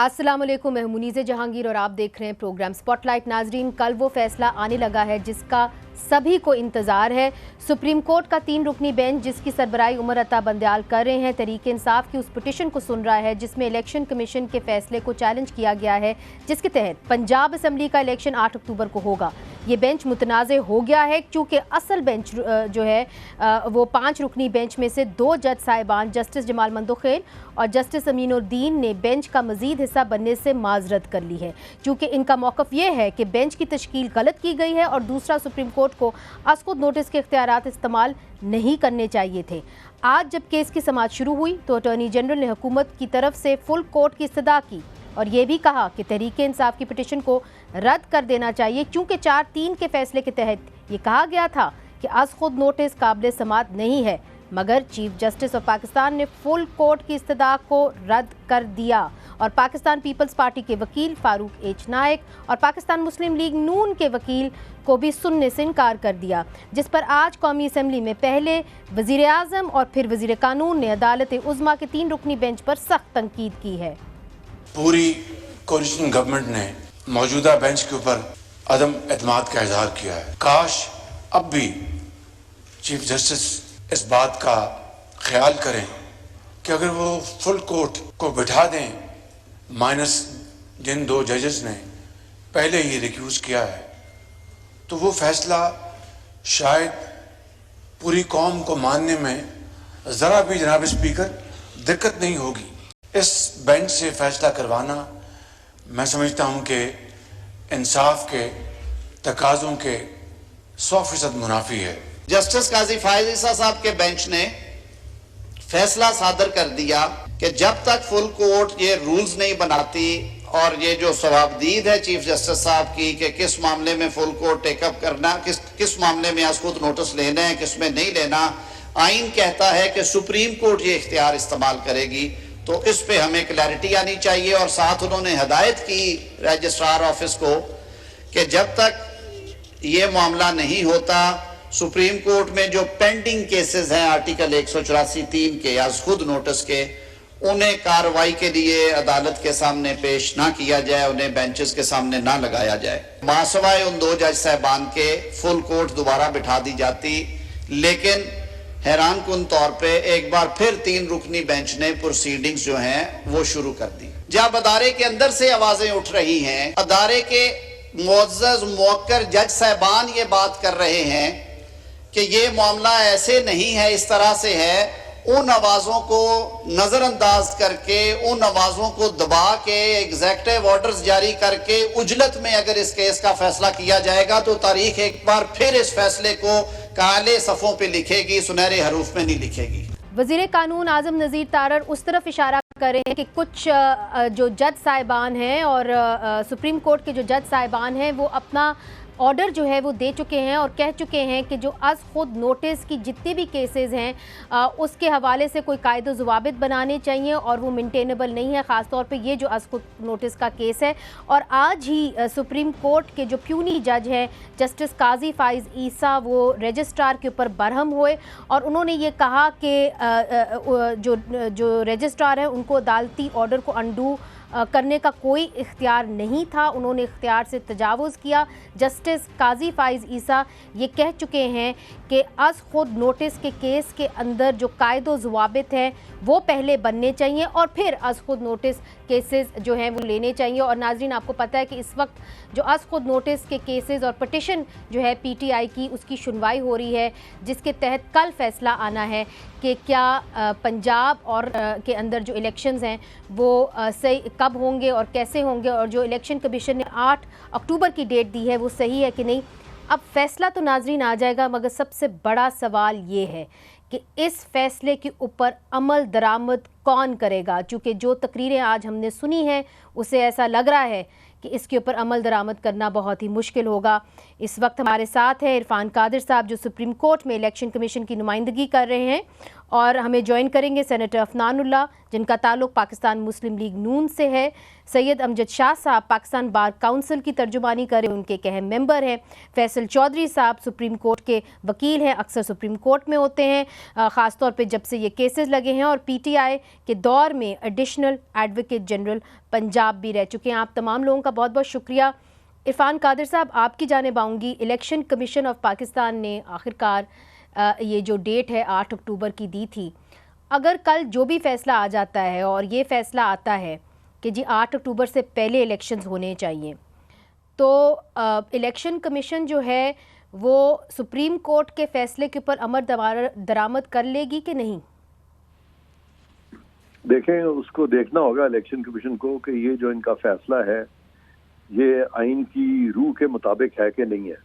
अस्सलाम वालेकुम, मैं मुनीज़े जहांगीर और आप देख रहे हैं प्रोग्राम स्पॉटलाइट। नाजरीन, कल वो फैसला आने लगा है जिसका सभी को इंतज़ार है। सुप्रीम कोर्ट का 3 रुकनी बेंच जिसकी सरबराही उमर अता बंदयाल कर रहे हैं, तहरीक इंसाफ की उस पिटिशन को सुन रहा है जिसमें इलेक्शन कमीशन के फैसले को चैलेंज किया गया है, जिसके तहत पंजाब असम्बली का इलेक्शन 8 अक्टूबर को होगा। ये बेंच मुतनाज़ हो गया है क्योंकि असल बेंच जो है वो 5 रुकनी बेंच में से 2 जज साहिबान जस्टिस जमाल मंदोखेल और जस्टिस अमीनुद्दीन ने बेंच का मजीद हिस्सा बनने से माजरत कर ली है, क्योंकि इनका मौक़िफ़ ये है कि बेंच की तश्कील गलत की गई है और दूसरा, सुप्रीम कोर्ट को असखुद नोटिस के इख्तियारात इस्तेमाल नहीं करने चाहिए थे। आज जब केस की समाअत शुरू हुई तो अटॉर्नी जनरल ने हुकूमत की तरफ से फुल कोर्ट की इस्तदा की और ये भी कहा कि तहरीक इंसाफ की पिटिशन को रद्द कर देना चाहिए, क्योंकि 4-3 के फैसले के तहत ये कहा गया था कि असखुद नोटिस काबिल समाअत नहीं है, मगर चीफ जस्टिस ऑफ पाकिस्तान ने फुल कोर्ट की इस्तदा को रद्द कर दिया और पाकिस्तान पीपल्स पार्टी के वकील फारूक एच नायक और पाकिस्तान मुस्लिम लीग नून के वकील को भी सुनने से इनकार कर दिया, जिस पर आज कौमी असम्बली में पहले वज़ीर आज़म और फिर वज़ीर कानून ने अदालत उज़्मा के 3 रुकनी बेंच पर सख्त तनकीद की है। पूरी कोलिशन गवर्नमेंट ने मौजूदा बेंच के ऊपर अदम एतमाद का इजहार किया है। काश अब भी चीफ जस्टिस इस बात का ख्याल करें कि अगर वो फुल कोर्ट को बिठा दें, माइनस जिन 2 जजेस ने पहले ही रिक्यूज किया है, तो वो फैसला शायद पूरी कौम को मानने में ज़रा भी, जनाब स्पीकर, दिक्कत नहीं होगी। इस बेंच से फैसला करवाना मैं समझता हूँ कि इंसाफ के तकाज़ों के 100% मुनाफी है। जस्टिस काजी फायज ईसा साहब के बेंच ने फैसला सादर कर दिया कि जब तक फुल कोर्ट ये रूल्स नहीं बनाती और ये जो सवाबदीद है चीफ जस्टिस साहब की कि किस मामले में फुल कोर्ट टेकअप करना, किस मामले में असखुद नोटिस लेना है, किस में नहीं लेना, आइन कहता है कि सुप्रीम कोर्ट ये इख्तियार इस्तेमाल करेगी, तो इस पे हमें क्लैरिटी आनी चाहिए। और साथ उन्होंने हदायत की रजिस्ट्रार ऑफिस को कि जब तक ये मामला नहीं होता, सुप्रीम कोर्ट में जो पेंडिंग केसेस हैं आर्टिकल 184(3) के असखुद नोटिस के, उन्हें कार्रवाई के लिए अदालत के सामने पेश ना किया जाए, उन्हें बेंचेस के सामने ना लगाया जाए। मासवाए उन 2 जज साहबान के फुल कोर्ट दोबारा बिठा दी जाती, लेकिन हैरान कुन तौर पे एक बार फिर 3 रुकनी बेंच ने प्रोसीडिंग्स जो हैं वो शुरू कर दी। जब अदारे के अंदर से आवाजें उठ रही हैं, अदारे के मुअज़्ज़ज़ मुवक्कर जज साहबान ये बात कर रहे हैं कि ये मामला ऐसे नहीं है, इस तरह से है, उन आवाज़ों को नज़रअंदाज करके, उन आवाज़ों को दबा के, एग्जेक्टिव ऑर्डर्स जारी करके उजलत में अगर इस केस का फैसला किया जाएगा तो तारीख एक बार फिर इस फैसले को काले सफ़ों पे लिखेगी, सुनहरे हरूफ में नहीं लिखेगी। वज़ीर कानून आज़म नज़ीर तारर उस तरफ इशारा कर रहे हैं कि कुछ जो जज साहिबान हैं और सुप्रीम कोर्ट के जो जज साहिबान हैं वो अपना ऑर्डर जो है वो दे चुके हैं और कह चुके हैं कि जो अज खुद नोटिस की जितने भी केसेस हैं उसके हवाले से कोई कायदो ज़वाबित बनाने चाहिए और वो मेंटेनेबल नहीं है, ख़ास तौर पे ये जो अज खुद नोटिस का केस है। और आज ही सुप्रीम कोर्ट के जो प्यूनी जज हैं जस्टिस काजी फायज ईसा, वो रजिस्ट्रार के ऊपर बरहम हुए और उन्होंने ये कहा कि जो रजिस्ट्रार हैं उनको अदालती ऑर्डर को अंडू करने का कोई इख्तियार नहीं था, उन्होंने इख्तियार से तजावुज़ किया। जस्टिस काजी फायज ईसा ये कह चुके हैं कि अज खुद नोटिस के केस के अंदर जो कायदो ज़वाबित हैं वो पहले बनने चाहिए और फिर अज खुद नोटिस केसेस जो हैं वो लेने चाहिए। और नाजरीन, आपको पता है कि इस वक्त जो अज खुद नोटिस के केसेस और पटिशन जो है PTI की, उसकी सुनवाई हो रही है, जिसके तहत कल फैसला आना है कि क्या पंजाब और के अंदर जो इलेक्शंस हैं वो सही कब होंगे और कैसे होंगे, और जो इलेक्शन कमीशन ने 8 अक्टूबर की डेट दी है वो सही है कि नहीं। अब फैसला तो नाजरीन आ जाएगा, मगर सबसे बड़ा सवाल ये है कि इस फैसले के ऊपर अमल दरामद कौन करेगा, चूँकि जो तकरीरें आज हमने सुनी हैं उससे ऐसा लग रहा है कि इसके ऊपर अमल दरामद करना बहुत ही मुश्किल होगा। इस वक्त हमारे साथ है इरफान कादिर साहब, जो सुप्रीम कोर्ट में इलेक्शन कमीशन की नुमाइंदगी कर रहे हैं, और हमें ज्वाइन करेंगे सेनेटर अफनानुल्लाह, जिनका ताल्लुक पाकिस्तान मुस्लिम लीग नून से है। सैयद अमजद शाह साहब पाकिस्तान बार काउंसिल की तर्जुमानी कर रहे हैं, उनके एक अहम मेंबर हैं। फैसल चौधरी साहब सुप्रीम कोर्ट के वकील हैं, अक्सर सुप्रीम कोर्ट में होते हैं, ख़ास तौर पे जब से ये केसेस लगे हैं, और पीटीआई के दौर में एडिशनल एडवोकेट जनरल पंजाब भी रह चुके हैं। आप तमाम लोगों का बहुत बहुत शुक्रिया। इरफान कादिर साहब, आपकी जानिब आऊँगी। इलेक्शन कमीशन ऑफ पाकिस्तान ने आखिरकार ये जो डेट है 8 अक्टूबर की दी थी। अगर कल जो भी फैसला आ जाता है और ये फैसला आता है कि जी 8 अक्टूबर से पहले इलेक्शंस होने चाहिए, तो इलेक्शन कमीशन जो है वो सुप्रीम कोर्ट के फैसले के ऊपर अमल दरामद कर लेगी कि नहीं? देखें, उसको देखना होगा इलेक्शन कमीशन को कि ये जो इनका फैसला है ये आइन की रूह के मुताबिक है कि नहीं है।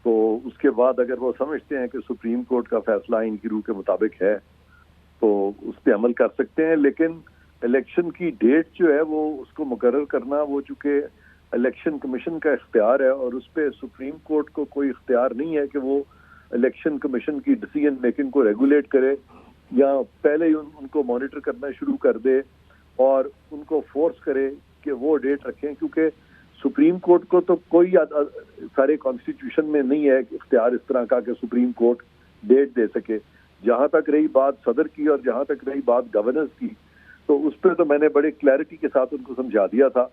तो उसके बाद अगर वो समझते हैं कि सुप्रीम कोर्ट का फैसला आइन की रूह के मुताबिक है तो उस पर अमल कर सकते हैं। लेकिन इलेक्शन की डेट जो है वो उसको मुकर्रर करना, वो चूंकि इलेक्शन कमीशन का इख्तियार है और उस पर सुप्रीम कोर्ट को कोई इख्तियार नहीं है कि वो इलेक्शन कमीशन की डिसीजन मेकिंग को रेगुलेट करे या पहले ही उनको मॉनिटर करना शुरू कर दे और उनको फोर्स करे कि वो डेट रखें, क्योंकि सुप्रीम कोर्ट को तो कोई सारे कॉन्स्टिट्यूशन में नहीं है इख्तियार इस तरह का कि सुप्रीम कोर्ट डेट दे सके। जहां तक रही बात सदर की और जहां तक रही बात गवर्नर्स की, तो उस पर तो मैंने बड़े क्लैरिटी के साथ उनको समझा दिया था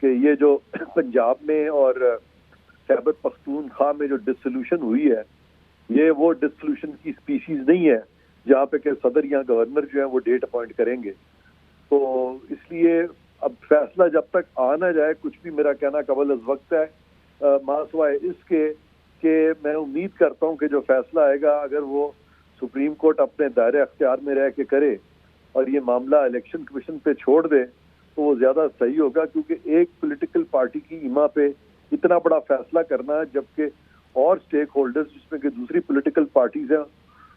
कि ये जो पंजाब में और खैबर पख्तूनख्वा में जो डिसोल्यूशन हुई है, ये वो डिसोल्यूशन की स्पीशीज नहीं है जहाँ पे कि सदर या गवर्नर जो है वो डेट अपॉइंट करेंगे। तो इसलिए अब फैसला जब तक आ ना जाए, कुछ भी मेरा कहना कबल अज़ वक्त है, मासवाए इसके कि मैं उम्मीद करता हूँ कि जो फैसला आएगा अगर वो सुप्रीम कोर्ट अपने दायरे अख्तियार में रह के करे और ये मामला इलेक्शन कमीशन पे छोड़ दे तो वो ज़्यादा सही होगा, क्योंकि एक पॉलिटिकल पार्टी की इमा पे इतना बड़ा फैसला करना, जबकि और स्टेक होल्डर्स जिसमें कि दूसरी पॉलिटिकल पार्टीज हैं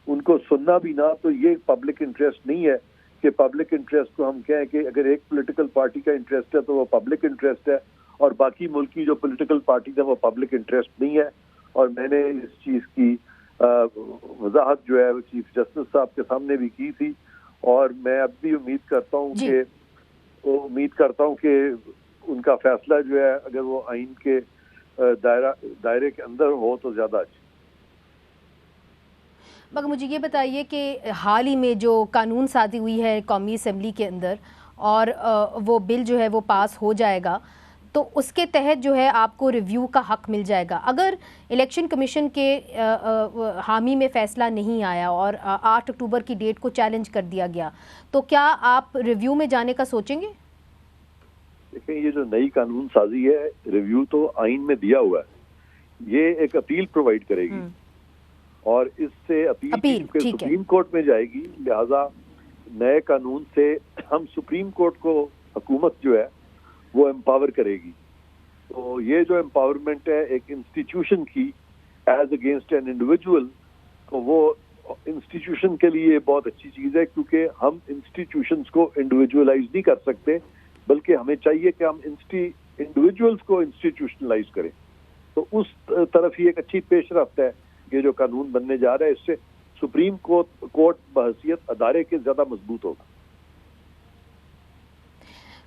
उनको सुनना भी ना, तो ये पब्लिक इंटरेस्ट नहीं है कि पब्लिक इंटरेस्ट को हम कहें कि अगर एक पॉलिटिकल पार्टी का इंटरेस्ट है तो वो पब्लिक इंटरेस्ट है और बाकी मुल्क की जो पॉलिटिकल पार्टीज है वो पब्लिक इंटरेस्ट नहीं है। और मैंने इस चीज़ की वजाहत जो है चीफ जस्टिस साहब के सामने भी की थी और मैं अब भी उम्मीद करता हूँ कि उनका फैसला जो है अगर वो आइन के दायरे के अंदर हो तो ज़्यादा अच्छा। मगर मुझे ये बताइए कि हाल ही में जो कानून साजी हुई है कौमी असम्बली के अंदर और वो बिल जो है वो पास हो जाएगा, तो उसके तहत जो है आपको रिव्यू का हक मिल जाएगा। अगर इलेक्शन कमीशन के हामी में फ़ैसला नहीं आया और 8 अक्टूबर की डेट को चैलेंज कर दिया गया, तो क्या आप रिव्यू में जाने का सोचेंगे? देखिए, ये जो नई कानून साजी है, रिव्यू तो आइन में दिया हुआ है, ये एक अपील प्रोवाइड करेगी और इससे अपील सुप्रीम कोर्ट में जाएगी। लिहाजा नए कानून से हम सुप्रीम कोर्ट को हुकूमत जो है वो एम्पावर करेगी। तो ये जो एम्पावरमेंट है एक इंस्टीट्यूशन की एज अगेंस्ट एन इंडिविजुअल, तो वो इंस्टीट्यूशन के लिए बहुत अच्छी चीज़ है, क्योंकि हम इंस्टीट्यूशंस को इंडिविजुअलाइज नहीं कर सकते, बल्कि हमें चाहिए कि हम इंडिविजुअल्स को इंस्टीट्यूशनलाइज करें। तो उस तरफ ही एक अच्छी पेशरफ्त है ये जो कानून बनने जा रहा है। इससे सुप्रीम कोर्ट बहसियत अदारे के ज़्यादा मजबूत होगा।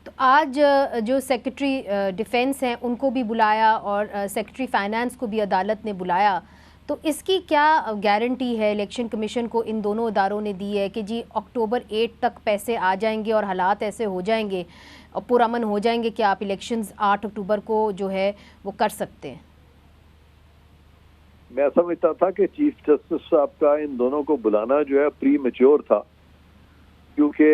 तो आज जो सेक्रेटरी डिफेंस हैं उनको भी बुलाया और सेक्रेटरी फाइनेंस को भी अदालत ने बुलाया, तो इसकी क्या गारंटी है इलेक्शन कमीशन को इन दोनों इदारों ने दी है कि जी अक्टूबर 8 तक पैसे आ जाएंगे और हालात ऐसे हो जाएंगे और पुरअमन हो जाएंगे कि आप इलेक्शंस 8 अक्टूबर को जो है वो कर सकते हैं? मैं समझता था कि चीफ जस्टिस साहब का इन दोनों को बुलाना जो है प्री मैच्योर था, क्योंकि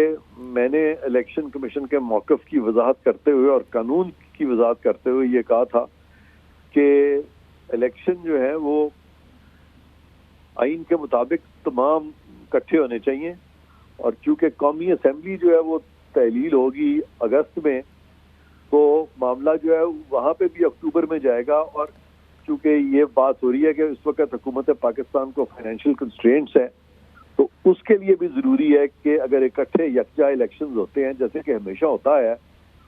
मैंने इलेक्शन कमीशन के मौक़िफ़ की वजाहत करते हुए और कानून की वजाहत करते हुए ये कहा था कि इलेक्शन जो है वो आइन के मुताबिक तमाम इकट्ठे होने चाहिए, और चूँकि कौमी असम्बली जो है वो तहलील होगी अगस्त में, तो मामला जो है वहाँ पे भी अक्टूबर में जाएगा। और चूँकि ये बात हो रही है कि इस वक्त हुकूमत पाकिस्तान को फाइनेंशियल कंस्ट्रेंट्स हैं, तो उसके लिए भी ज़रूरी है कि अगर इकट्ठे यकजा इलेक्शंस होते हैं जैसे कि हमेशा होता है,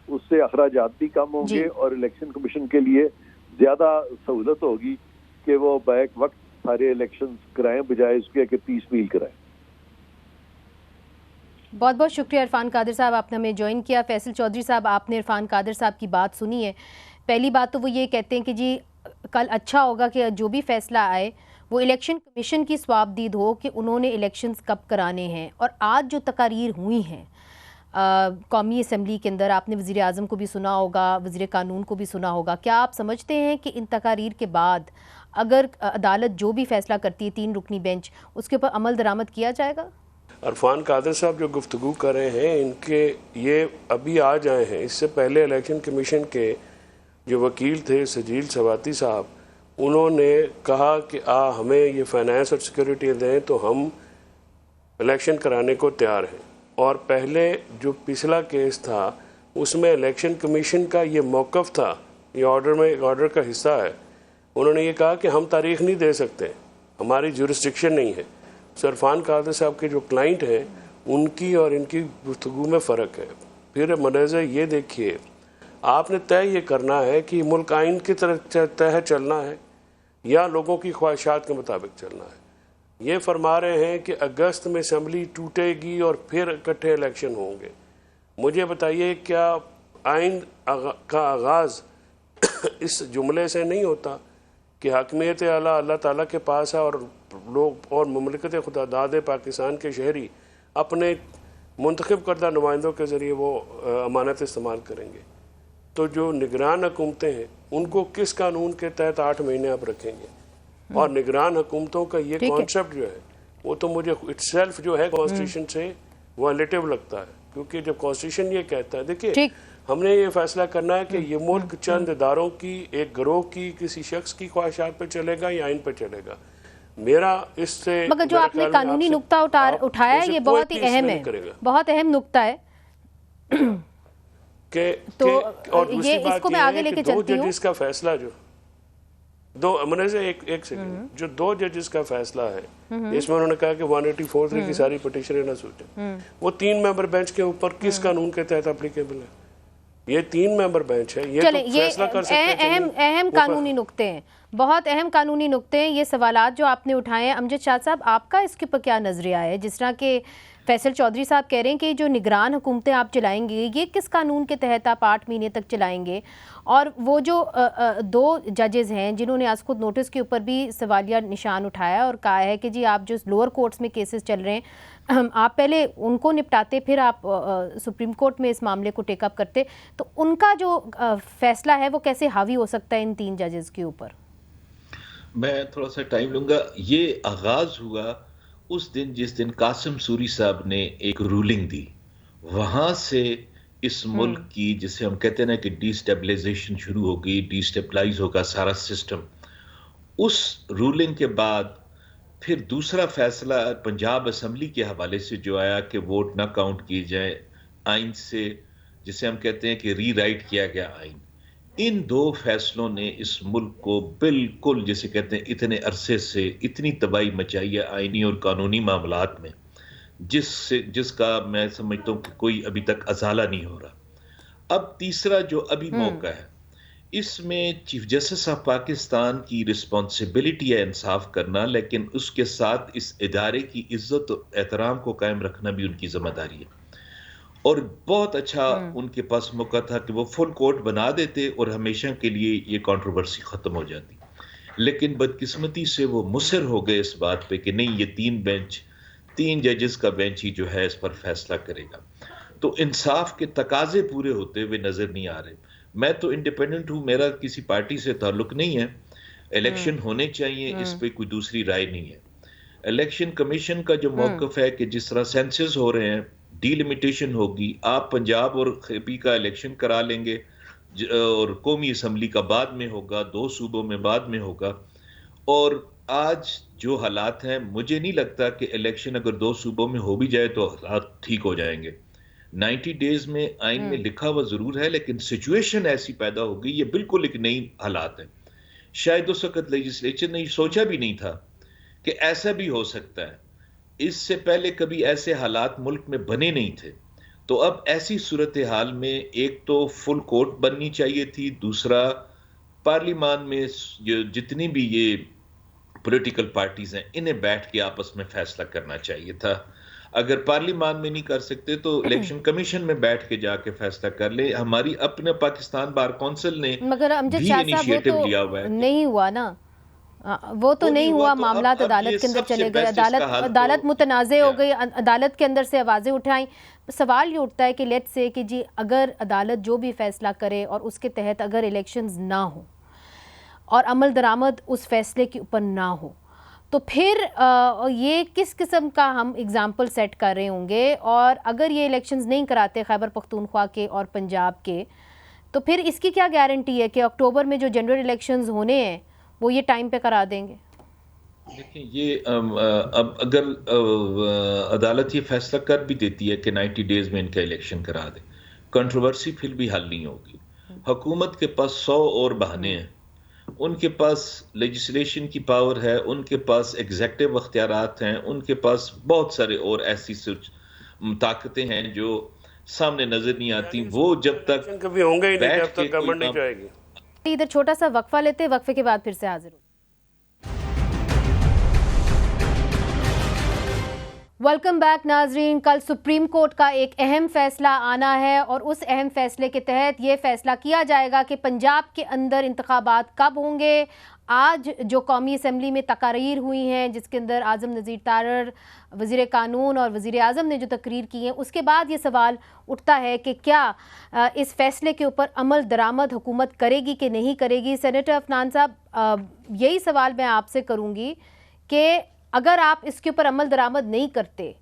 उससे अखराजात भी कम होंगे और इलेक्शन कमीशन के लिए ज्यादा सहूलत होगी कि वो बैक वक्त सारे इलेक्शन कराएं बजाय इसके कि पीस मील कराएं। बहुत बहुत शुक्रिया इरफान कादिर साहब, आपने हमें ज्वाइन किया। फैसल चौधरी साहब, आपने इरफान कादिर साहब की बात सुनी है। पहली बात तो वो ये कहते हैं कि जी कल अच्छा होगा कि जो भी फैसला आए वो इलेक्शन कमीशन की स्वाबदीद हो कि उन्होंने इलेक्शंस कब कराने हैं। और आज जो तकारीर हुई हैं कौमी असम्बली के अंदर, आपने वज़ीर आज़म को भी सुना होगा, वज़ीर कानून को भी सुना होगा, क्या आप समझते हैं कि इन तकारीर के बाद अगर अदालत जो भी फैसला करती है 3 रुकनी बेंच, उसके ऊपर अमल दरामद किया जाएगा? इरफान कादिर साहब जो गुफ्तगू कर रहे हैं, इनके ये अभी आज आए हैं। इससे पहले इलेक्शन कमीशन के जो वकील थे सजील सवाती साहब, उन्होंने कहा कि हमें ये फाइनेंस और सिक्योरिटी दें तो हम इलेक्शन कराने को तैयार हैं। और पहले जो पिछला केस था उसमें इलेक्शन कमीशन का ये मौक़िफ़ था, ये ऑर्डर का हिस्सा है। उन्होंने ये कहा कि हम तारीख नहीं दे सकते, हमारी जुरिस्डिक्शन नहीं है। इरफान कादिर साहब के जो क्लाइंट हैं उनकी और इनकी गुफ्तगू में फ़र्क है। फिर मदरज़ा ये देखिए, आपने तय ये करना है कि मुल्क आइन की तरह तय चलना है या लोगों की ख्वाहिशात के मुताबिक चलना है। ये फरमा रहे हैं कि अगस्त में असम्बली टूटेगी और फिर इकट्ठे इलेक्शन होंगे। मुझे बताइए, क्या आइन का आगाज़ इस जुमले से नहीं होता कि हकमियत आला अल्लाह ताला के पास है और लोग और मुमलिकत खुदादाद पाकिस्तान के शहरी अपने मुंतखब करदा नुमाइंदों के ज़रिए वो अमानत इस्तेमाल करेंगे। तो जो निगरान हुकूमतें हैं उनको किस कानून के तहत 8 महीने आप रखेंगे? और निगरान हुकूमतों का ये कॉन्सेप्ट जो है वो तो मुझे इटसेल्फ जो है कॉन्स्टिट्यूशन से वायलेटिव लगता है। क्योंकि जब कॉन्स्टिट्यूशन ये कहता है, देखिए हमने ये फैसला करना है कि ये मुल्क चंद इदारों की, एक गिरोह की, किसी शख्स की ख्वाहिशात पे चलेगा या आइन पे चलेगा। मेरा इससे मगर जो आपने कानूनी नुक्ता उठाया है ये बहुत ही अहम है, बहुत अहम नुक्ता है तो और दूसरी बात मैं आगे लेके चलती हूं। 2 जजेस का फैसला जो एक सेकंड, जो 2 जजेस का फैसला है इसमें उन्होंने कहा कि 184 की सारी पिटीशनें ना सूटें, वो 3 मेंबर बेंच के ऊपर किस कानून के तहत एप्लीकेबल है? ये 3 मेंबर बेंच है, ये तो फैसला कर सकते हैं। अहम कानूनी नुक्ते हैं, बहुत अहम कानूनी नुक्ते हैं ये सवालात जो आपने उठाए हैं। अमजद शाह साहब, आपका इसके ऊपर क्या नजरिया है? जिस तरह के फैसल चौधरी साहब कह रहे हैं कि जो निगरान हुकूमतें आप चलाएंगे ये किस कानून के तहत आप 8 महीने तक चलाएंगे? और वो जो 2 जजेस हैं जिन्होंने आज खुद नोटिस के ऊपर भी सवालिया निशान उठाया और कहा है कि जी आप जो लोअर कोर्ट्स में केसेस चल रहे हैं आप पहले उनको निपटाते फिर आप सुप्रीम कोर्ट में इस मामले को टेकअप करते, तो उनका जो फैसला है वो कैसे हावी हो सकता है इन 3 जजेस के ऊपर? मैं थोड़ा सा टाइम लूंगा। ये आगाज हुआ उस दिन जिस दिन कासिम सूरी साहब ने एक रूलिंग दी, वहां से इस मुल्क की, जिसे हम कहते हैं ना कि डिस्टेबलाइजेशन शुरू हो गई, डिस्टेबलाइज होगा सारा सिस्टम। उस रूलिंग के बाद फिर दूसरा फैसला पंजाब असम्बली के हवाले से जो आया कि वोट ना काउंट किए जाए, आइन से जिसे हम कहते हैं कि रीराइट किया गया आइन। इन 2 फैसलों ने इस मुल्क को बिल्कुल, जिसे कहते हैं, इतने अरसे से इतनी तबाही मचाई है आइनी और कानूनी मामलात में, जिसका मैं समझता हूं कि कोई अभी तक अजाला नहीं हो रहा। अब तीसरा जो अभी मौका है, इसमें चीफ जस्टिस ऑफ पाकिस्तान की रिस्पॉन्सिबिलिटी है इंसाफ करना, लेकिन उसके साथ इस इदारे की इज्जत और एहतराम को कायम रखना भी उनकी जिम्मेदारी है। और बहुत अच्छा उनके पास मौका था कि वो फुल कोर्ट बना देते और हमेशा के लिए ये कंट्रोवर्सी खत्म हो जाती। लेकिन बदकिस्मती से वो मुसर हो गए इस बात पे कि नहीं, ये 3 जजेस का बेंच ही जो है इस पर फैसला करेगा। तो इंसाफ के तकाजे पूरे होते हुए नजर नहीं आ रहे। मैं तो इंडिपेंडेंट हूं, मेरा किसी पार्टी से ताल्लुक नहीं है। इलेक्शन होने चाहिए, इस पे कोई दूसरी राय नहीं है। इलेक्शन कमीशन का जो मौकफ है कि जिस तरह सेंसस हो रहे हैं, डिलिमिटेशन होगी, आप पंजाब और खेपी का इलेक्शन करा लेंगे और कौमी असम्बली का बाद में होगा, 2 सूबों में बाद में होगा। और आज जो हालात हैं, मुझे नहीं लगता कि इलेक्शन अगर 2 सूबों में हो भी जाए तो हालात ठीक हो जाएंगे। 90 डेज में आइन में लिखा हुआ जरूर है, लेकिन सिचुएशन ऐसी पैदा हो गई, ये बिल्कुल एक नई हालात है। शायद उस वक्त लेजिस्लेचर ने सोचा भी नहीं था कि ऐसा भी हो सकता है। इससे पहले कभी ऐसे हालात मुल्क में बने नहीं थे। तो अब ऐसी सूरत हाल में एक तो फुल कोर्ट बननी चाहिए थी, दूसरा पार्लियामान में जितनी भी ये पॉलिटिकल पार्टीज हैं इन्हें बैठ के आपस में फैसला करना चाहिए था। अगर पार्लियामान में नहीं कर सकते तो इलेक्शन कमीशन में बैठ के जाके फैसला कर ले। हमारी अपने पाकिस्तान बार काउंसिल ने मगर अमजद भी शाह साहब इनिशिएटिव वो लिया तो हुआ है। नहीं हुआ ना, वो तो नहीं हुआ। मामला अब अदालत ये के अंदर सबसे चले गए, बेस्ट इसका हाल अदालत तो मुतनाज़े हो क्या? गई, अदालत के अंदर से आवाज़ें उठाई। सवाल ये उठता है कि लेट्स से कि जी अगर अदालत जो भी फैसला करे और उसके तहत अगर इलेक्शंस ना हो और अमल दरामद उस फैसले के ऊपर ना हो, तो फिर ये किस किस्म का हम एग्ज़ाम्पल सेट कर रहे होंगे। और अगर ये इलेक्शंस नहीं कराते खैबर पख्तूनख्वा के और पंजाब के, तो फिर इसकी क्या गारंटी है कि अक्टूबर में जो जनरल इलेक्शंस होने हैं वो ये टाइम पे करा देंगे। देखिए ये अब अगर अदालत ये फैसला कर भी देती है कि 90 डेज में इनका इलेक्शन करा दे, कंट्रोवर्सी फिर भी हल नहीं होगी। हुकूमत के पास 100 और बहाने हैं, उनके पास लेजिस्लेशन की पावर है, उनके पास एग्जेक्टिव अख्तियारात हैं, उनके पास बहुत सारे और ऐसी ताकतें हैं जो सामने नजर नहीं आती। वो जब तक कभी होंगे ही नहीं बैठ जब तक के गवर्नमेंट कोई नहीं जाएगी। इधर छोटा सा वक्फा लेते, वक्फे के बाद फिर से हाजिर हो। वेलकम बैक नाजरीन। कल सुप्रीम कोर्ट का एक अहम फैसला आना है और उस अहम फैसले के तहत ये फैसला किया जाएगा कि पंजाब के अंदर इंतखाबात कब होंगे। आज जो कौमी असम्बली में तकारीर हुई हैं जिसके अंदर आज़म नज़ीर तारर, वज़ीर कानून और वज़ीर आज़म ने जो तकरीर की हैं, उसके बाद ये सवाल उठता है कि क्या इस फैसले के ऊपर अमल दरामद हुकूमत करेगी कि नहीं करेगी। सेनेटर अफनान साहब, यही सवाल मैं आपसे करूँगी कि अगर आप इसके ऊपर अमल दरामद नहीं करते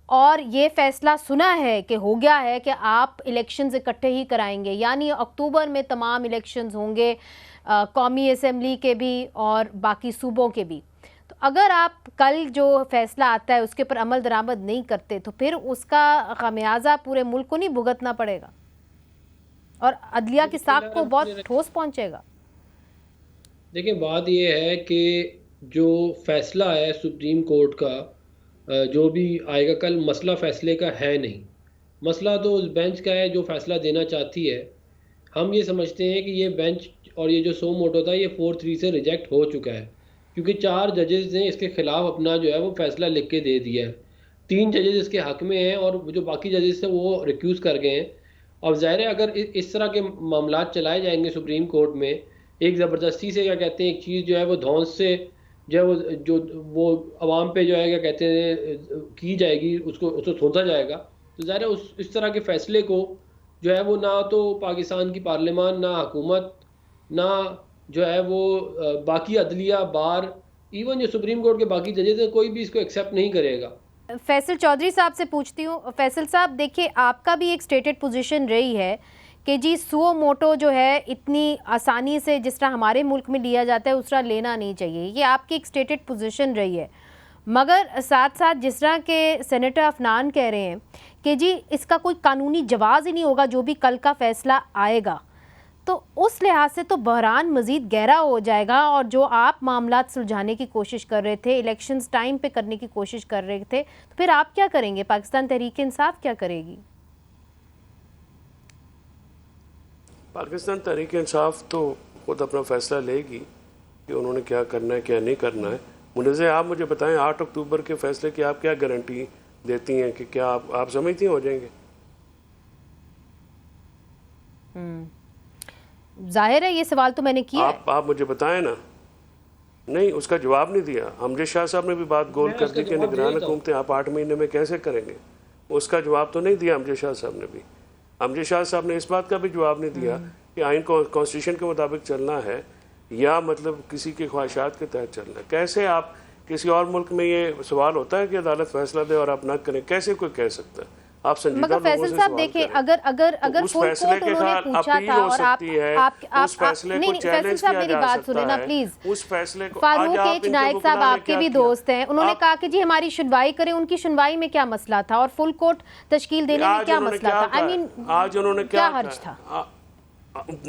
और ये फैसला सुना है कि हो गया है कि आप इलेक्शंस इकट्ठे ही कराएंगे, यानी अक्टूबर में तमाम इलेक्शंस होंगे, कौमी असम्बली के भी और बाकी सूबों के भी, तो अगर आप कल जो फैसला आता है उसके ऊपर अमल दरामद नहीं करते तो फिर उसका खामियाजा पूरे मुल्क को नहीं भुगतना पड़ेगा और अदलिया की साख को बहुत ठोस पहुँचेगा। देखिए बात ये है कि जो फैसला है सुप्रीम कोर्ट का, जो भी आएगा कल, मसला फैसले का है नहीं, मसला तो उस बेंच का है जो फैसला देना चाहती है। हम ये समझते हैं कि ये बेंच और ये जो सो मोटो था ये 4-3 से रिजेक्ट हो चुका है, क्योंकि 4 जजेस ने इसके ख़िलाफ़ अपना जो है वो फैसला लिख के दे दिया है। 3 जजेस इसके हक़ में हैं और जो बाकी जजेस हैं वो रिक्यूज़ कर गए हैं। अब ज़ाहिर है अगर इस तरह के मामला चलाए जाएंगे सुप्रीम कोर्ट में, एक ज़बरदस्ती से क्या कहते हैं एक चीज़ जो है वो धौंस से जो है वो आवाम पे जो है क्या कहते हैं की जाएगी, उसको सोचा जाएगा, तो ज़ाहिर है इस तरह के फ़ैसले को जो है वो ना तो पाकिस्तान की पार्लियामान, ना हुकूमत, ना जो है वो बाकी अदलिया, बार, इवन जो सुप्रीम कोर्ट के बाकी जजेस हैं, कोई भी इसको एक्सेप्ट नहीं करेगा। फैसल चौधरी साहब से पूछती हूँ। फैसल साहब, देखिए आपका भी एक स्टेटेड पोजीशन रही है कि जी सुओ मोटो जो है इतनी आसानी से जिस तरह हमारे मुल्क में लिया जाता है उस तरह लेना नहीं चाहिए, ये आपकी एक स्टेटेड पोजीशन रही है। मगर साथ साथ जिस तरह के सेनेटर अफनान कह रहे हैं कि जी इसका कोई कानूनी जवाज़ ही नहीं होगा जो भी कल का फ़ैसला आएगा, तो उस लिहाज से तो बहरान मज़ीद गहरा हो जाएगा। और जो आप मामलात सुलझाने की कोशिश कर रहे थे, इलेक्शंस टाइम पे करने की कोशिश कर रहे थे, तो फिर आप क्या करेंगे? पाकिस्तान तहरीक इंसाफ क्या करेगी? पाकिस्तान तहरीक इंसाफ तो खुद अपना फैसला लेगी कि उन्होंने क्या करना है क्या नहीं करना है। मुझे आप मुझे बताएं 8 अक्टूबर के फैसले की आप क्या गारंटी देती हैं कि क्या आप समझती हो जाएंगे? जाहिर है ये सवाल तो मैंने किया। आप मुझे बताएं ना। नहीं, उसका जवाब नहीं दिया। अमजद शाह साहब ने भी बात गोल कर दी कि निगरान हुकूमतें आप 8 महीने में कैसे करेंगे, उसका जवाब तो नहीं दिया अमजद शाह साहब ने भी। अमजद शाह साहब ने इस बात का भी जवाब नहीं दिया कि आइन कॉन्स्टिट्यूशन के मुताबिक चलना है या मतलब किसी की ख्वाहिशात के तहत चलना है। कैसे आप किसी और मुल्क में ये सवाल होता है कि अदालत फैसला दे और आप ना करें, कैसे कोई कह सकता है? आप संजीदा लोगों से सवाल देखिए, करें। अगर उस फैसले के खिलाफ अपील हो सकती है, उस फैसले को चैलेंज किया जा सकता है। प्लीज उस फैसले को फारूक एच नायक साहब आपके भी दोस्त हैं, उन्होंने कहा कि जी हमारी सुनवाई करें। उनकी सुनवाई में क्या मसला था और फुल कोर्ट तश्कील देने में क्या मसला था? आई मीन आज उन्होंने क्या हर्ज था?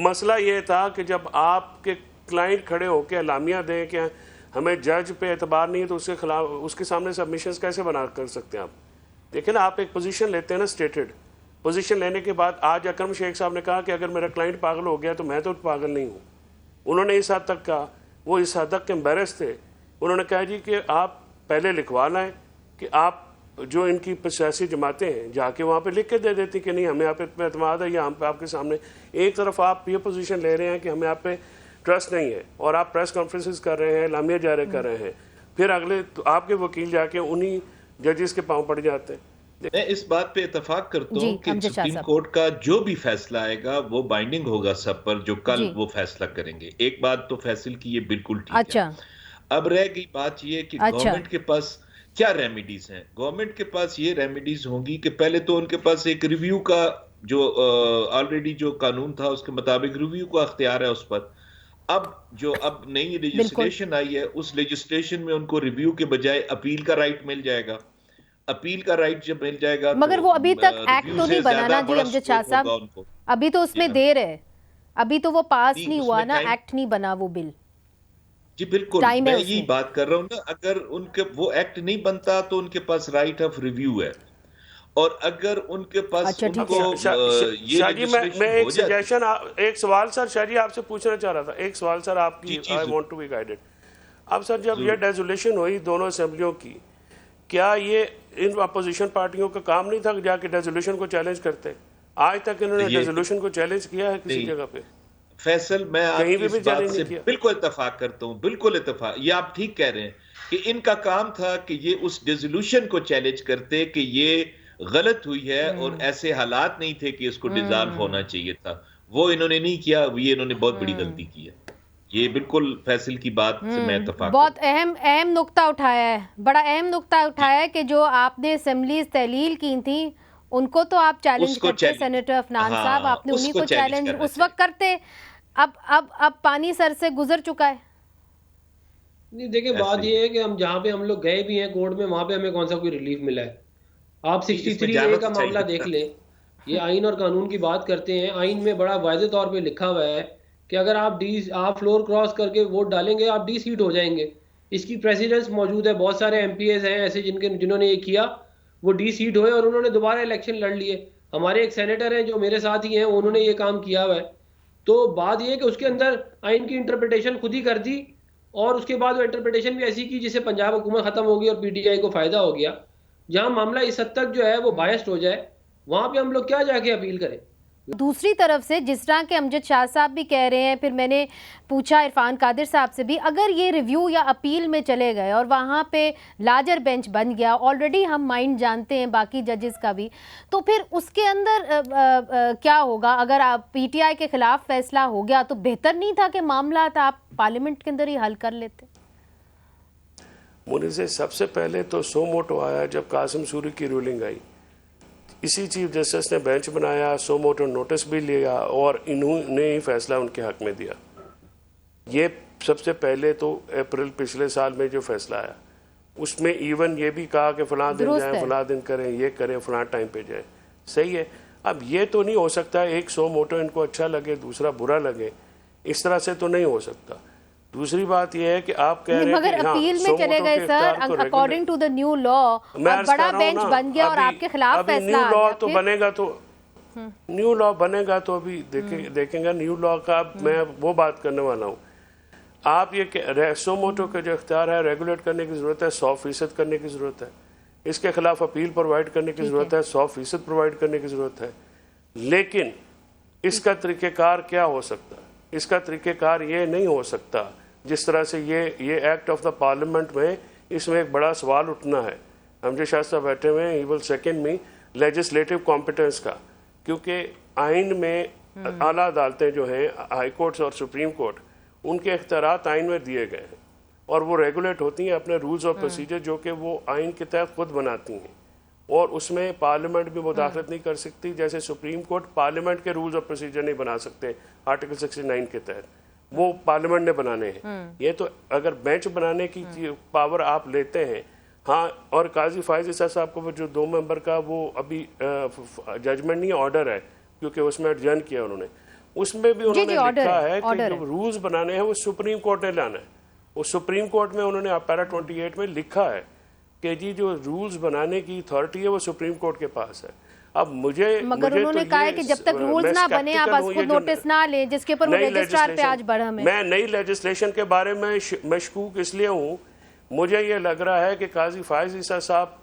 मसला ये था कि जब आपके क्लाइंट खड़े होकर एलामिया दें कि हमें जज पे एतबार नहीं है तो उसके खिलाफ उसके सामने सबमिशंस कैसे बना कर सकते हैं आप? देखिए ना, आप एक पोजीशन लेते हैं ना स्टेटेड, पोजीशन लेने के बाद आज अकरम शेख साहब ने कहा कि अगर मेरा क्लाइंट पागल हो गया तो मैं तो पागल नहीं हूँ। उन्होंने इस हद तक कहा, वो इस हद तक एम्बेरस थे। उन्होंने कहा जी कि आप पहले लिखवा लाएं कि आप जो इनकी सियासी जमातें हैं जाके वहाँ पे लिख के दे देती कि नहीं हमें आप पे एतमाद है, या हम पे आपके सामने एक तरफ आप ये पोजीशन ले रहे हैं कि हमें आप पे ट्रस्ट नहीं है और आप प्रेस कॉन्फ्रेंसेस कर रहे हैं, लामिया जारी कर रहे हैं, फिर अगले तो आपके वकील जाके उन्हीं जजेस के पाँव पड़ जाते हैं। मैं इस बात पे इतफाक करता हूँ कि सुप्रीम कोर्ट का जो भी फैसला आएगा वो बाइंडिंग होगा सब पर जो कल वो फैसला करेंगे। एक बात तो फैसल की ये बिल्कुल ठीक है। अब रह गई बात ये कि गवर्नमेंट के पास क्या रेमेडीज हैं। गवर्नमेंट के पास ये रेमेडीज होंगी कि पहले तो उनके पास एक रिव्यू का जो ऑलरेडी जो कानून था उसके मुताबिक रिव्यू का अख्तियार है उस पर। अब नई लेजिस्लेशन आई है, उस लेजिस्लेशन में उनको रिव्यू के बजाय अपील का राइट मिल जाएगा। अपील का राइट जब मिल जाएगा मगर वो अभी तक एक्ट तो नहीं बना ना जी अमजद शाह साहब, अभी तो उसमें देर है, अभी तो वो पास नहीं हुआ ना, एक्ट नहीं बना वो बिल। जी बिल्कुल, मैं यही बात कर रहा हूँ ना, अगर उनके वो एक्ट नहीं बनता तो उनके पास राइट ऑफ रिव्यू है, और अगर उनके पास उनको शाहजी मैं एक सजेशन एक सवाल सर शाहजी आपसे पूछना चाह रहा था, एक सवाल सर आपकी, I want to be guided. अब सर जब ये डेजोल्यूशन हुई दोनों असेंबलियों की, क्या ये इन अपोजिशन पार्टियों का काम नहीं था कि जाके डेजोल्यूशन को चैलेंज करते? आज तक इन्होंने डेजोल्यूशन को चैलेंज किया है किसी जगह पे? फैसल मैं आपकी इस बात से बिल्कुल इत्तेफाक करता हूँ, बिल्कुल इत्तेफाक। ये आप ठीक कह रहे हैं कि इनका काम था कि ये उस डेजोल्यूशन को चैलेंज करते कि ये गलत हुई है और ऐसे हालात नहीं थे कि इसको डिसॉल्व होना चाहिए था। वो इन्होंने नहीं किया, ये इन्होंने बहुत बड़ी गलती की है। ये बिल्कुल फैसल की बात से मैं इत्तेफाक बहुत अहम नुक्ता उठाया है, बड़ा अहम नुक्ता उठाया है कि जो आपने असेंबलीज तहलील की थी उनको तो आप चैलेंज करते, सेनेटर अफनान साहब आपने उन्हीं को चैलेंज उस वक्त करते। अब पानी सर से गुजर चुका है। नहीं देखिए, बात ये है कि हम जहाँ पे हम लोग गए भी हैं कोर्ट में, वहां पे हमें कौन सा कोई रिलीफ मिला है। आप 63A का मामला देख लें, ये आइन और कानून की बात करते हैं। आइन में बड़ा वाज़ेह तौर पे लिखा हुआ है कि अगर आप फ्लोर क्रॉस करके वोट डालेंगे आप डी सीट हो जाएंगे। इसकी प्रेसिडेंस मौजूद है, बहुत सारे MPs हैं ऐसे जिन्होंने ये किया, वो डी सीट हुए और उन्होंने दोबारा इलेक्शन लड़ लिए। हमारे एक सेनेटर हैं जो मेरे साथ ही हैं, उन्होंने ये काम किया हुआ है। तो बात ये है कि उसके अंदर आइन की इंटरप्रिटेशन खुद ही कर दी और उसके बाद वो इंटरप्रिटेशन भी ऐसी की जिससे पंजाब हुकूमत खत्म हो गई और PTI को फायदा हो गया। जहां मामला इस हद तक जो है वो बायस्ड हो जाए, वहां पे हम लोग क्या जाके अपील करें। दूसरी तरफ से जिस तरह के अमजद शाह साहब भी कह रहे हैं, फिर मैंने पूछा इरफान कादिर साहब से भी, अगर ये रिव्यू या अपील में चले गए और वहाँ पे लार्जर बेंच बन गया, ऑलरेडी हम माइंड जानते हैं बाकी जजेस का भी, तो फिर उसके अंदर क्या होगा? अगर आप PTI के खिलाफ फैसला हो गया तो बेहतर नहीं था कि मामला था आप पार्लियामेंट के अंदर ही हल कर लेते? मुझे से सबसे पहले तो सो मोटो आया जब कासिम सूरी की रूलिंग आई, इसी चीफ जस्टिस ने बेंच बनाया, सो मोटो नोटिस भी लिया और इन्होंने ही फैसला उनके हक में दिया। ये सबसे पहले तो अप्रैल पिछले साल में जो फैसला आया उसमें इवन ये भी कहा कि फलां दिन जाएं, फलां दिन करें, ये करें, फलां टाइम पे जाएं। सही है। अब ये तो नहीं हो सकता एक सो मोटो इनको अच्छा लगे दूसरा बुरा लगे, इस तरह से तो नहीं हो सकता। दूसरी बात यह है कि आप कह रहे हैं मगर अपील में चले गए sir, according to the new law बड़ा बेंच बन गया और आपके खिलाफ फैसला आ गया। न्यू लॉ तो बनेगा, तो न्यू लॉ बनेगा तो अभी देखेंगे न्यू लॉ का। मैं वो बात करने वाला हूँ। आप ये सो मोटो का जो इख्तियार है रेगुलेट करने की ज़रूरत है, 100% करने की ज़रूरत है। इसके खिलाफ अपील प्रोवाइड करने की ज़रूरत है, 100% प्रोवाइड करने की ज़रूरत है। लेकिन इसका तरीक़ेकार क्या हो सकता है? इसका तरीक़ेकार ये नहीं हो सकता जिस तरह से ये एक्ट ऑफ द पार्लियामेंट में, इसमें एक बड़ा सवाल उठना है। अमजद शाह साहब बैठे हुए हैं, he will second me legislative competence का, क्योंकि आइन में आला अदालतें जो हैं हाई कोर्ट्स और सुप्रीम कोर्ट, उनके इख्तियारात आइन में दिए गए हैं और वो रेगुलेट होती हैं अपने रूल्स ऑफ प्रोसीजर जो कि वो आइन के तहत खुद बनाती हैं, और उसमें पार्लियामेंट भी मुदाखलत नहीं कर सकती। जैसे सुप्रीम कोर्ट पार्लियामेंट के रूल्स ऑफ प्रोसीजर नहीं बना सकते आर्टिकल 69 के तहत, वो पार्लियामेंट ने बनाने हैं। ये तो अगर बेंच बनाने की पावर आप लेते हैं, हाँ। और काजी फायज ईसा साहब को जो 2 मेंबर का वो अभी जजमेंट नहीं ऑर्डर है, क्योंकि उसमें एडजर्न किया उन्होंने, उसमें भी उन्होंने लिखा है कि जो रूल्स बनाने हैं वो सुप्रीम कोर्ट ने लाना है। वो सुप्रीम कोर्ट में उन्होंने पैरा 28 में लिखा है कि जी जो रूल्स बनाने की अथॉरिटी है वो सुप्रीम कोर्ट के पास है। अब मगर उन्होंने कहा है कि जब तक रूल्स ना बने आप खुद नोटिस ना लें, जिसके ऊपर वो रजिस्ट्रार पे आज बढ़ा है। मैं नई लेजिस्लेशन के बारे में मशकूक इसलिए हूँ, मुझे ये लग रहा है कि काजी फायज ईसा साहब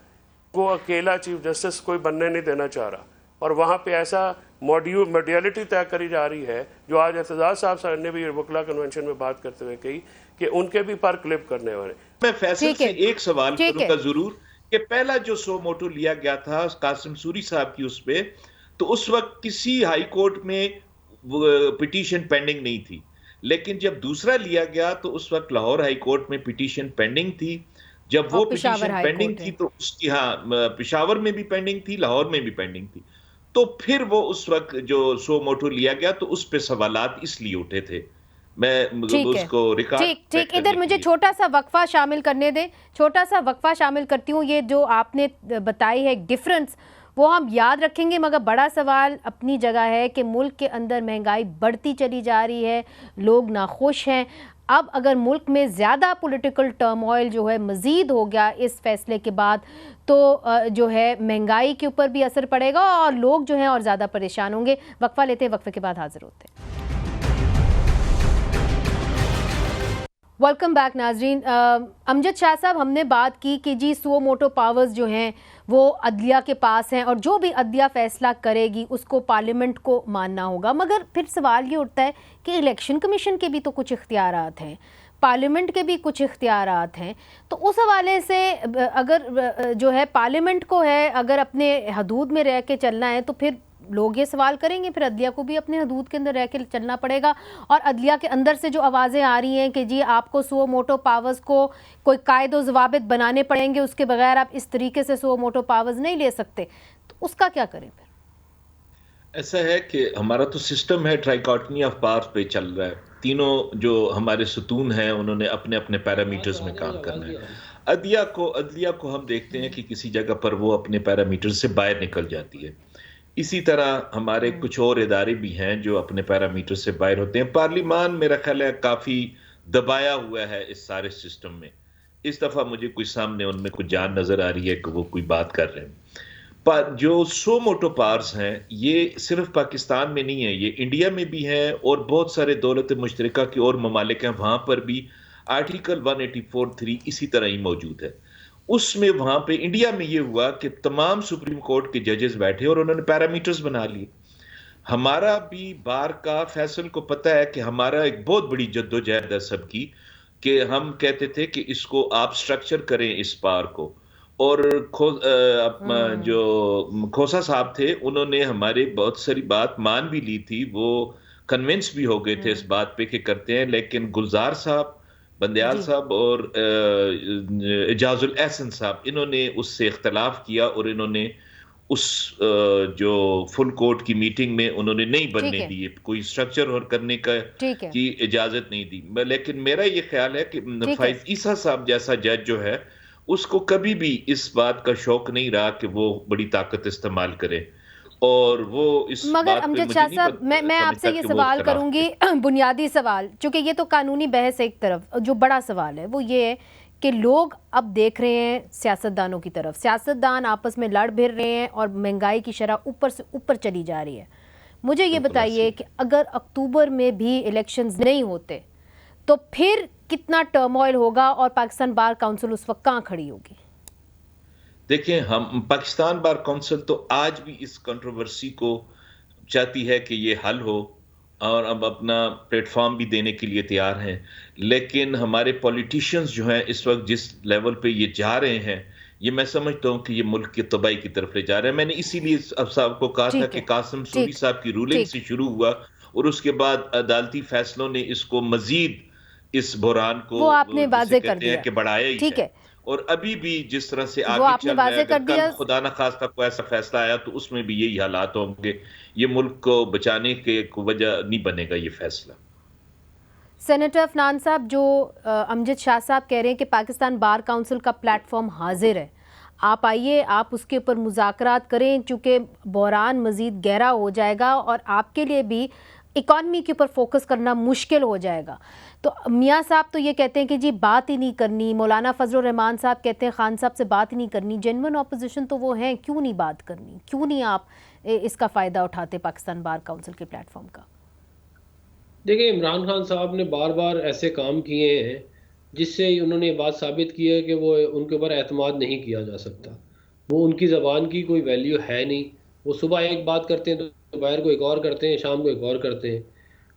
को अकेला चीफ जस्टिस कोई बनने नहीं देना चाह रहा, और वहाँ पे ऐसा मॉड्यूलिटी तय करी जा रही है जो आज एतजाज साहब ने भी वकला कन्वेंशन में बात करते हुए कही कि उनके भी पर क्लिप करने वाले। मैं फैसल से एक सवाल करूंगा जरूर कि पहला जो सो मोटो लिया गया था कासिम सूरी साहब की उस पे, तो उस वक्त किसी हाई कोर्ट में पिटीशन पेंडिंग नहीं थी, लेकिन जब दूसरा लिया गया तो उस वक्त लाहौर हाई कोर्ट में पिटीशन पेंडिंग थी। जब वो पिटीशन पेंडिंग थी तो उसकी पेशावर में भी पेंडिंग थी, लाहौर में भी पेंडिंग थी, तो फिर वो उस वक्त जो सो मोटो लिया गया तो उस पे सवालात इसलिए उठे थे। मैं उसको रिकॉर्ड ठीक इधर मुझे छोटा सा वक्फा शामिल करने दें, छोटा सा वक्फा शामिल करती हूँ। ये जो आपने बताई है डिफरेंस वो हम याद रखेंगे, मगर बड़ा सवाल अपनी जगह है कि मुल्क के अंदर महंगाई बढ़ती चली जा रही है, लोग नाखुश हैं। अब अगर मुल्क में ज़्यादा पॉलिटिकल टर्मोइल जो है मज़ीद हो गया इस फैसले के बाद, तो जो है महंगाई के ऊपर भी असर पड़ेगा और लोग जो हैं और ज़्यादा परेशान होंगे। वक्फा लेते हैं, वक्फे के बाद हाजिर होते हैं। वेलकम बैक नाजरीन। अमजद शाह साहब, हमने बात की कि जी सो मोटो पावर्स जो हैं वो अदलिया के पास हैं और जो भी अदलिया फैसला करेगी उसको पार्लियामेंट को मानना होगा, मगर फिर सवाल ये उठता है कि इलेक्शन कमीशन के भी तो कुछ इख्तियारात हैं, पार्लियामेंट के भी कुछ इख्तियारात हैं। तो उस हवाले से अगर जो है पार्लियामेंट को है अगर अपने हदूद में रह के चलना है तो फिर लोग ये सवाल करेंगे फिर अदलिया को भी अपने हदूद के अंदर रह के चलना पड़ेगा। और अदलिया के अंदर से जो आवाज़ें आ रही हैं कि जी आपको सो मोटो पावर्स को कोई कायदो ज़वाबित बनाने पड़ेंगे, उसके बगैर आप इस तरीके से सो मोटो पावर्स नहीं ले सकते, तो उसका क्या करें फिर? ऐसा है कि हमारा तो सिस्टम है ट्राइकॉटनी ऑफ पावर्स पे चल रहा है। तीनों जो हमारे सुतून हैं उन्होंने अपने अपने पैरामीटर्स में काम करना है। अदलिया को हम देखते हैं कि किसी जगह पर वो अपने पैरामीटर से बाहर निकल जाती है। इसी तरह हमारे कुछ और इदारे भी हैं जो अपने पैरामीटर से बाहर होते हैं। पार्लियामान मेरा ख्याल है काफ़ी दबाया हुआ है इस सारे सिस्टम में। इस दफ़ा मुझे कोई सामने उनमें कुछ जान नज़र आ रही है कि वो कोई बात कर रहे हैं। पर जो सो मोटो पावर्स हैं ये सिर्फ पाकिस्तान में नहीं है, ये इंडिया में भी हैं और बहुत सारे दौलत मुश्तरका के और ममालिक हैं, वहाँ पर भी आर्टिकल 184(3) इसी तरह ही मौजूद है। उसमें वहां पे इंडिया में ये हुआ कि तमाम सुप्रीम कोर्ट के जजेस बैठे और उन्होंने पैरामीटर्स बना लिए। हमारा भी बार का फैसल को पता है कि हमारा एक बहुत बड़ी जद्दोजहद है सबकी, कि हम कहते थे कि इसको आप स्ट्रक्चर करें इस बार को, और जो खोसा साहब थे उन्होंने हमारे बहुत सारी बात मान भी ली थी, वो कन्विंस भी हो गए थे इस बात पे कि करते हैं। लेकिन गुलजार साहब, बंदयाल साहब और इजाजुल एहसन साहब, इन्होंने उससे इख्तलाफ किया और इन्होंने उस जो फुल कोर्ट की मीटिंग में उन्होंने नहीं बनने दी, कोई स्ट्रक्चर और करने का की इजाजत नहीं दी। लेकिन मेरा ये ख्याल है कि फाइज ईसा साहब जैसा जज जो है उसको कभी भी इस बात का शौक नहीं रहा कि वो बड़ी ताकत इस्तेमाल करे, और वो इस मगर अमजद शाह साहब, मैं आपसे ये सवाल करूंगी, बुनियादी सवाल, चूंकि ये तो कानूनी बहस है एक तरफ, जो बड़ा सवाल है वो ये है कि लोग अब देख रहे हैं सियासतदानों की तरफ, सियासतदान आपस में लड़ भिड़ रहे हैं और महंगाई की शरह ऊपर से ऊपर चली जा रही है। मुझे ये बताइए कि अगर अक्टूबर में भी इलेक्शंस नहीं होते तो फिर कितना टर्मोइल होगा और पाकिस्तान बार काउंसिल उस वक्त कहाँ खड़ी होगी? देखिए, हम पाकिस्तान बार काउंसिल तो आज भी इस कंट्रोवर्सी को चाहती है कि ये हल हो और अब अपना प्लेटफॉर्म भी देने के लिए तैयार हैं, लेकिन हमारे पॉलिटिशियंस जो हैं इस वक्त जिस लेवल पे ये जा रहे हैं, ये मैं समझता हूं कि ये मुल्क की तबाही की तरफ ले जा रहे हैं। मैंने इसीलिए अब साहब को कहा था कि कासिम सूरी साहब की रूलिंग से शुरू हुआ और उसके बाद अदालती फैसलों ने इसको मजीद इस बुरान को वो आपने वाज़े कर दिया कि बढ़ाया ही ठीक है। और अभी भी जिस तरह से आगे चल रहा है, कल खुदा न खास्ता कोई ऐसा फैसला आया तो उसमें भी यही हालात होंगे। ये मुल्क को बचाने के वजह नहीं बनेगा ये फैसला। सेनेटर अफनान साहब, जो अमजद शाह साहब कह रहे हैं कि पाकिस्तान बार काउंसिल का प्लेटफॉर्म हाजिर है, आप आइए, आप उसके ऊपर मुज़ाकरात करें, चूँकि बहरान मज़ीद गहरा हो जाएगा और आपके लिए भी इकॉनमी के ऊपर फोकस करना मुश्किल हो जाएगा। तो मियाँ साहब तो ये कहते हैं कि जी बात ही नहीं करनी, मौलाना फजलुर रहमान साहब कहते हैं खान साहब से बात ही नहीं करनी। जेन्युइन ऑपोजिशन तो वो हैं, क्यों नहीं बात करनी, क्यों नहीं आप इसका फ़ायदा उठाते पाकिस्तान बार काउंसिल के प्लेटफॉर्म का? देखिए, इमरान खान साहब ने बार बार ऐसे काम किए हैं जिससे उन्होंने ये बात साबित की है कि वो उनके ऊपर एतमाद नहीं किया जा सकता। वो उनकी ज़बान की कोई वैल्यू है नहीं। वो सुबह एक बात करते हैं तो दोपहर को एक और करते हैं, शाम को एक और करते हैं।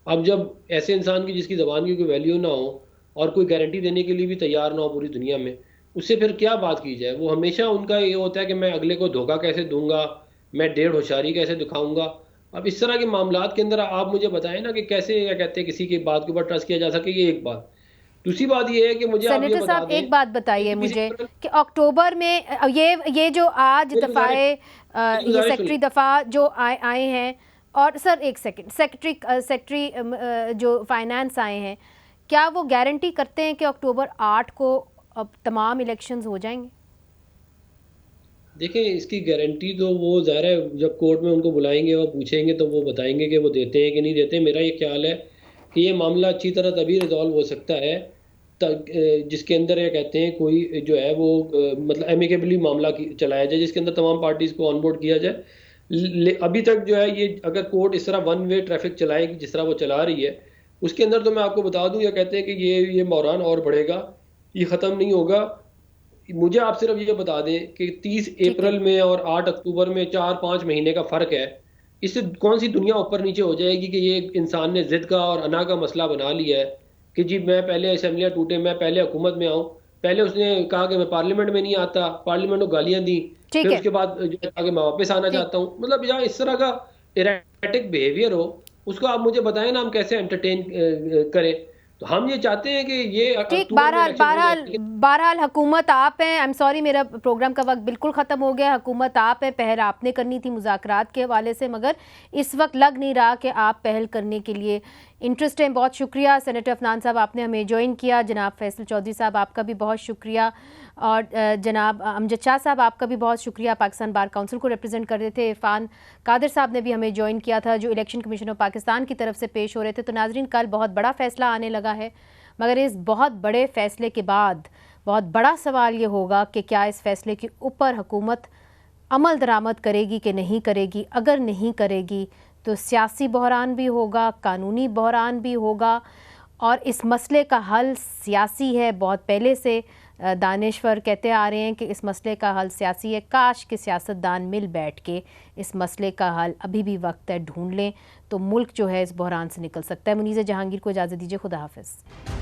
अब जब ऐसे इंसान की जिसकी ज़बान की कोई वैल्यू ना हो और कोई गारंटी देने के लिए भी तैयार ना हो पूरी दुनिया में, उससे फिर क्या बात की जाए। वो हमेशा उनका ये होता है कि मैं अगले को धोखा कैसे दूंगा, मैं डेढ़ होशियारी कैसे दिखाऊंगा। अब इस तरह के मामलात के अंदर आप मुझे बताएं ना कि कैसे क्या कहते हैं किसी की बात के ऊपर ट्रस्ट किया जा सके। ये एक बात। दूसरी बात ये है कि मुझे आप ये सेनेटर बता साहब दें एक बात बताइए कि मुझे किसी कि अक्टूबर में ये जो आज मेरी दफ़ाए मेरी ये गुजारिश सेक्रेटरी सुनिए। दफ़ा जो आए हैं, और सर एक सेकंड, सेक्रेटरी जो फाइनेंस आए हैं, क्या वो गारंटी करते हैं कि अक्टूबर 8 को अब तमाम इलेक्शंस हो जाएंगे? देखें, इसकी गारंटी तो वो ज़ाहिर है जब कोर्ट में उनको बुलाएंगे वो पूछेंगे तो वो बताएंगे कि वो देते हैं कि नहीं देते। मेरा ये ख्याल है कि ये मामला अच्छी तरह तभी रिजॉल्व हो सकता है जिसके अंदर ये कहते हैं कोई जो है वो मतलब एमिकेबली मामला चलाया जाए, जिसके अंदर तमाम पार्टीज़ को ऑन बोर्ड किया जाए। अभी तक जो है ये अगर कोर्ट इस तरह वन वे ट्रैफिक चलाएगी जिस तरह वो चला रही है, उसके अंदर तो मैं आपको बता दूं, ये कहते हैं कि ये बहरान और बढ़ेगा, ये ख़त्म नहीं होगा। मुझे आप सिर्फ ये बता दें कि 30 अप्रैल में और 8 अक्टूबर में 4-5 महीने का फ़र्क है। इससे कौन सी दुनिया ऊपर नीचे हो जाएगी कि ये इंसान ने ज़िद का और अना का मसला बना लिया है कि जी मैं पहले असेंबलियाँ टूटे, मैं पहले हुकूमत में आऊँ। पहले उसने कहा कि मैं पार्लियामेंट में नहीं आता, पार्लियामेंट को गालियाँ दी, ठीक फिर है, उसके बाद जो है कहा कि मैं वापस आना चाहता हूँ। मतलब यहाँ इस तरह का इरेटिक बिहेवियर हो, उसको आप मुझे बताएं ना हम कैसे एंटरटेन करें। तो हम ये चाहते हैं कि ये ठीक। अक्टूबर में इलेक्शन हो जाए, लेकिन बहरहाल हुकूमत आप हैं। आई एम सॉरी, मेरा प्रोग्राम का वक्त बिल्कुल ख़त्म हो गया। हुकूमत आप है, पहल आपने करनी थी मुज़ाकरात के हवाले से, मगर इस वक्त लग नहीं रहा कि आप पहल करने के लिए इंटरेस्ट हैं। बहुत शुक्रिया सेनेटर अफनान साहब, आपने हमें ज्वाइन किया। जनाब फैसल चौधरी साहब आपका भी बहुत शुक्रिया, और जनाब अमजद शाह साहब आपका भी बहुत शुक्रिया, पाकिस्तान बार काउंसिल को रिप्रेजेंट कर रहे थे। इरफान कादिर साहब ने भी हमें ज्वाइन किया था जो इलेक्शन कमीशन ऑफ पाकिस्तान की तरफ से पेश हो रहे थे। तो नाजरीन, कल बहुत बड़ा फैसला आने लगा है, मगर इस बहुत बड़े फैसले के बाद बहुत बड़ा सवाल ये होगा कि क्या इस फैसले के ऊपर हुकूमत अमल दरामद करेगी कि नहीं करेगी। अगर नहीं करेगी तो सियासी बहरान भी होगा, कानूनी बहरान भी होगा, और इस मसले का हल सियासी है। बहुत पहले से दानिश्वर कहते आ रहे हैं कि इस मसले का हल सियासी है। काश कि सियासतदान मिल बैठ के इस मसले का हल, अभी भी वक्त है, ढूंढ लें तो मुल्क जो है इस बहरान से निकल सकता है। मुनीज़ जहांगीर को इजाज़त दीजिए, खुदा हाफिज़।